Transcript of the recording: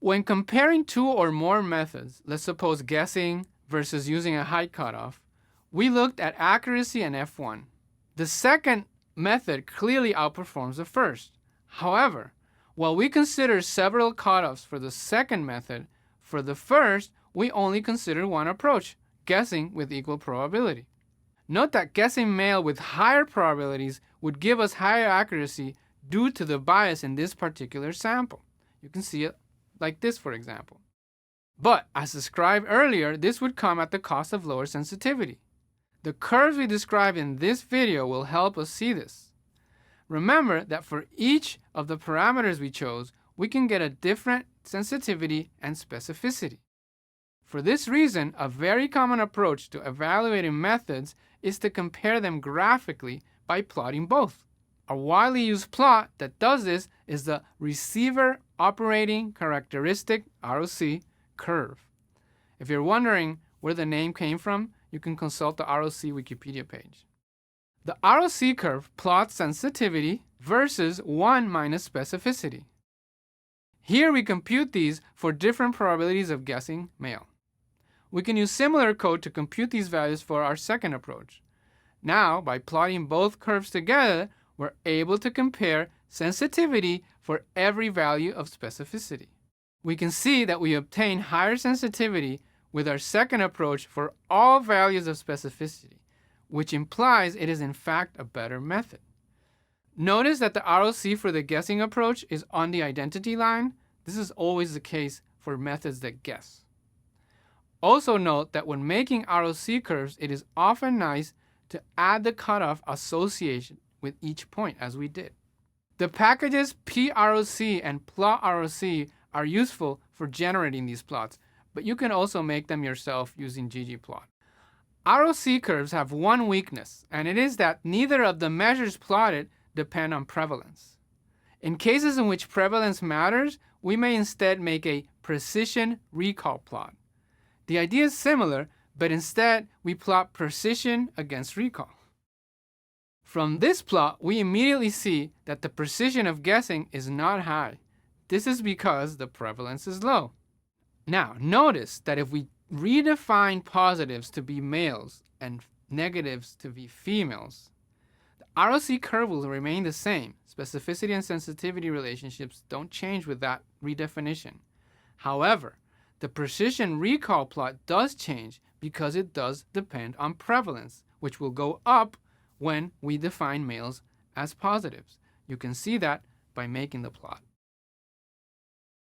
When comparing two or more methods, let's suppose guessing versus using a height cutoff, we looked at accuracy and F1. The second method clearly outperforms the first. However, while we consider several cutoffs for the second method, for the first, we only consider one approach, guessing with equal probability. Note that guessing male with higher probabilities would give us higher accuracy due to the bias in this particular sample. You can see it like this, for example. But as described earlier, this would come at the cost of lower sensitivity. The curves we described in this video will help us see this. Remember that for each of the parameters we chose, we can get a different sensitivity and specificity. For this reason, a very common approach to evaluating methods is to compare them graphically by plotting both. A widely used plot that does this is the Receiver Operating Characteristic ROC curve. If you're wondering where the name came from, you can consult the ROC Wikipedia page. The ROC curve plots sensitivity versus 1 minus specificity. Here we compute these for different probabilities of guessing male. We can use similar code to compute these values for our second approach. Now, by plotting both curves together, we're able to compare sensitivity for every value of specificity. We can see that we obtain higher sensitivity with our second approach for all values of specificity, which implies it is in fact a better method. Notice that the ROC for the guessing approach is on the identity line. This is always the case for methods that guess. Also note that when making ROC curves, it is often nice to add the cutoff association with each point, as we did. The packages PROC and PlotROC are useful for generating these plots, but you can also make them yourself using ggplot. ROC curves have one weakness, and it is that neither of the measures plotted depend on prevalence. In cases in which prevalence matters, we may instead make a precision recall plot. The idea is similar, but instead we plot precision against recall. From this plot, we immediately see that the precision of guessing is not high. This is because the prevalence is low. Now, notice that if we redefine positives to be males and negatives to be females, the ROC curve will remain the same. Specificity and sensitivity relationships don't change with that redefinition. However, the precision recall plot does change because it does depend on prevalence, which will go up when we define males as positives. You can see that by making the plot.